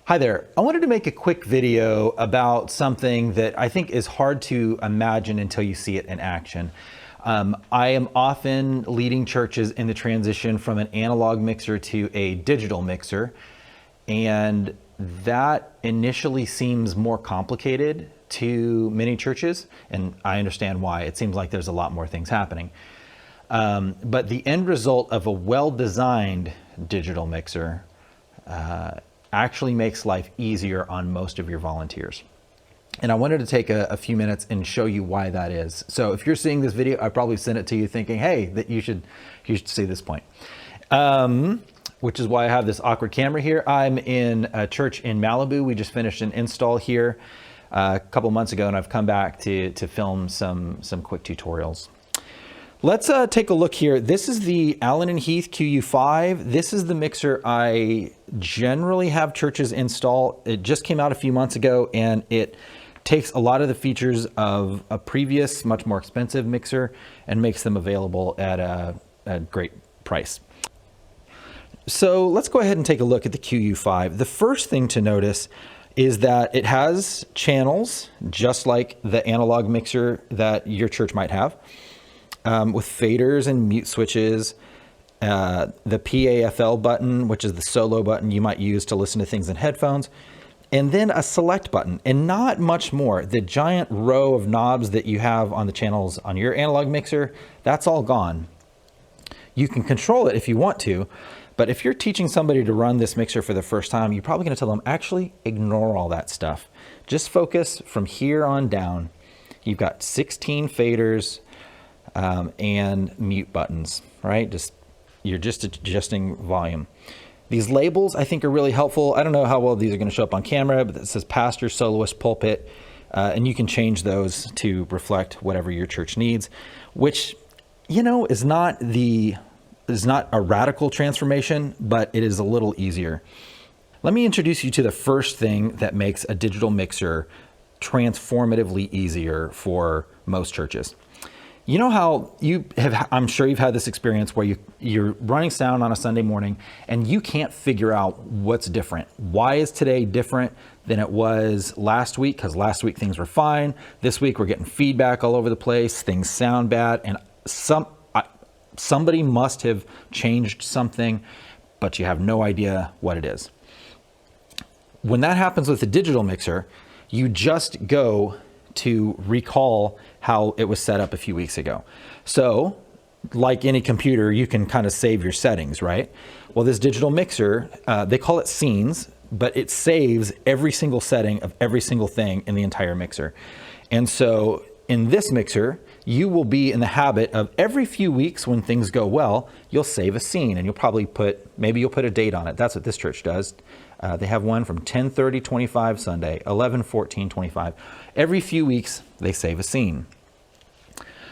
Hi there. I wanted to make a quick video about something that I think is hard to imagine until you see it in action. I am often leading churches in the transition from an analog mixer to a digital mixer, and that initially seems more complicated to many churches, and I understand why. It seems like there's a lot more things happening. But the end result of a well-designed digital mixer actually makes life easier on most of your volunteers. And I wanted to take a few minutes and show you why that is. So if you're seeing this video, I probably sent it to you thinking, hey, that you should see this point. Which is why I have this awkward camera here. I'm in a church in Malibu. We just finished an install here a couple months ago, and I've come back to film some quick tutorials. Let's take a look here. This is the Allen & Heath QU5. This is the mixer I generally have churches install. It just came out a few months ago, and it takes a lot of the features of a previous, much more expensive mixer and makes them available at a great price. So let's go ahead and take a look at the QU5. The first thing to notice is that it has channels, just like the analog mixer that your church might have. With faders and mute switches, the PAFL button, which is the solo button you might use to listen to things in headphones, and then a select button, and not much more. The giant row of knobs that you have on the channels on your analog mixer, that's all gone. You can control it if you want to, but if you're teaching somebody to run this mixer for the first time, you're probably gonna tell them, actually ignore all that stuff. Just focus from here on down. You've got 16 faders, and mute buttons, right? You're just adjusting volume. These labels I think are really helpful. I don't know how well these are going to show up on camera, but it says pastor, soloist, pulpit, and you can change those to reflect whatever your church needs, which, you know, is not a radical transformation, but it is a little easier. Let me introduce you to the first thing that makes a digital mixer transformatively easier for most churches. You know how I'm sure you've had this experience where you're running sound on a Sunday morning and you can't figure out what's different. Why is today different than it was last week? Because last week things were fine. This week we're getting feedback all over the place. Things sound bad, and somebody must have changed something, but you have no idea what it is. When that happens with a digital mixer, you just go to recall how it was set up a few weeks ago. So, like any computer, you can kind of save your settings, right? Well, this digital mixer, they call it scenes, but it saves every single setting of every single thing in the entire mixer. And so in this mixer, you will be in the habit of every few weeks when things go well, you'll save a scene, and you'll probably maybe you'll put a date on it. That's what this church does. They have one from 10/30/25 Sunday, 11/14/25. Every few weeks, they save a scene.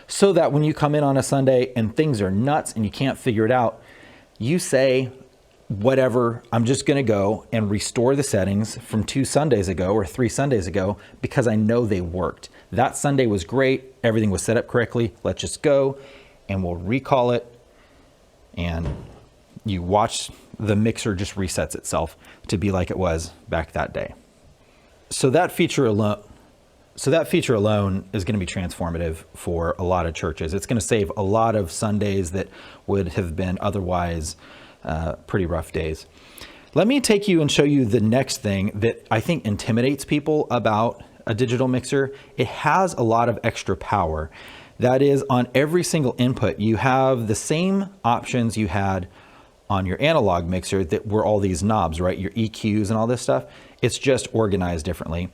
So that when you come in on a Sunday and things are nuts and you can't figure it out, you say, whatever, I'm just gonna go and restore the settings from 2 Sundays ago or 3 Sundays ago because I know they worked. That Sunday was great, everything was set up correctly, let's just go, and we'll recall it, and you watch the mixer just resets itself to be like it was back that day. So that feature alone is going to be transformative for a lot of churches. It's going to save a lot of Sundays that would have been otherwise pretty rough days. Let me take you and show you the next thing that I think intimidates people about a digital mixer. It has a lot of extra power. That is, on every single input, you have the same options you had on your analog mixer that were all these knobs, right? Your EQs and all this stuff. It's just organized differently.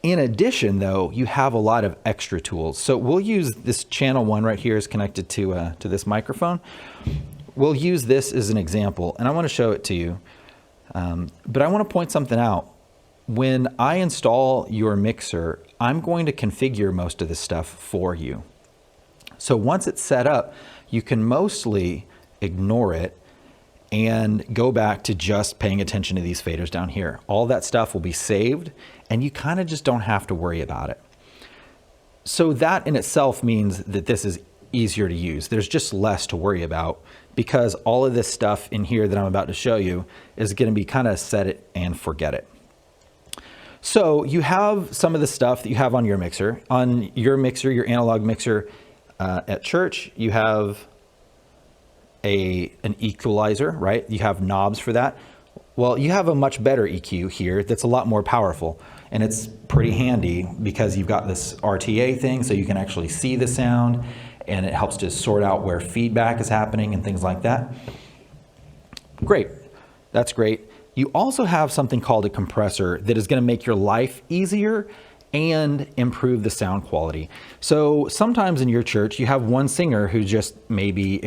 In addition, though, you have a lot of extra tools. So we'll use this channel one right here is connected to this microphone. We'll use this as an example, and I want to show it to you. But I want to point something out. When I install your mixer, I'm going to configure most of this stuff for you. So once it's set up, you can mostly ignore it and go back to just paying attention to these faders down here. All that stuff will be saved, and you kind of just don't have to worry about it. So that in itself means that this is easier to use. There's just less to worry about because all of this stuff in here that I'm about to show you is going to be kind of set it and forget it. So you have some of the stuff that you have on your mixer. On your mixer, your analog mixer at church, you have an equalizer, right? You have knobs for that. Well, you have a much better EQ here that's a lot more powerful, and it's pretty handy because you've got this RTA thing, so you can actually see the sound, and it helps to sort out where feedback is happening and things like that. Great, that's great. You also have something called a compressor that is going to make your life easier and improve the sound quality. So sometimes in your church, you have one singer who just maybe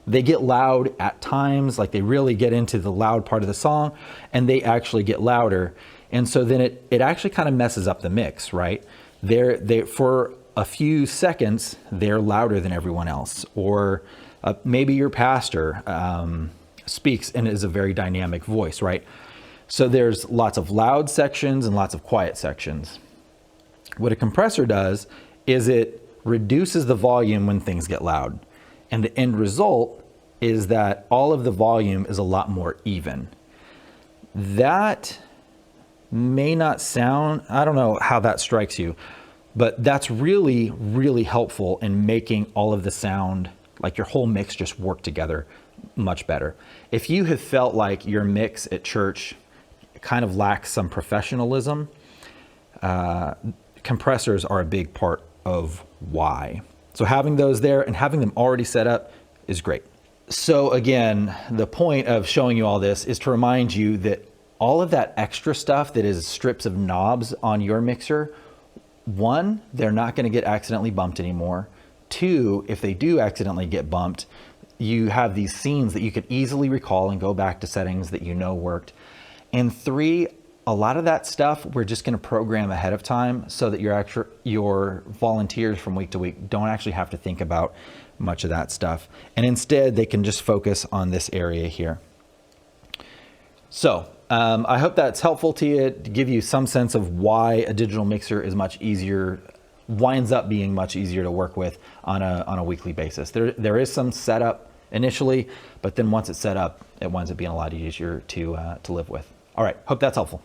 they get loud at times, like they really get into the loud part of the song, and they actually get louder. And so then it actually kind of messes up the mix, right? For a few seconds, they're louder than everyone else. Or maybe your pastor speaks and is a very dynamic voice, right? So there's lots of loud sections and lots of quiet sections. What a compressor does is it reduces the volume when things get loud. And the end result is that all of the volume is a lot more even. That may not sound, I don't know how that strikes you, but that's really, really helpful in making all of the sound, like your whole mix, just work together much better. If you have felt like your mix at church kind of lacks some professionalism, compressors are a big part of why. So having those there and having them already set up is great. So again, the point of showing you all this is to remind you that all of that extra stuff that is strips of knobs on your mixer, one, they're not going to get accidentally bumped anymore. Two, if they do accidentally get bumped, you have these scenes that you could easily recall and go back to settings that you know worked. And three, a lot of that stuff we're just going to program ahead of time so that your volunteers from week to week don't actually have to think about much of that stuff. And instead, they can just focus on this area here. So I hope that's helpful to you, to give you some sense of why a digital mixer is much easier, winds up being much easier to work with on a weekly basis. There is some setup initially, but then once it's set up, it winds up being a lot easier to live with. All right, hope that's helpful.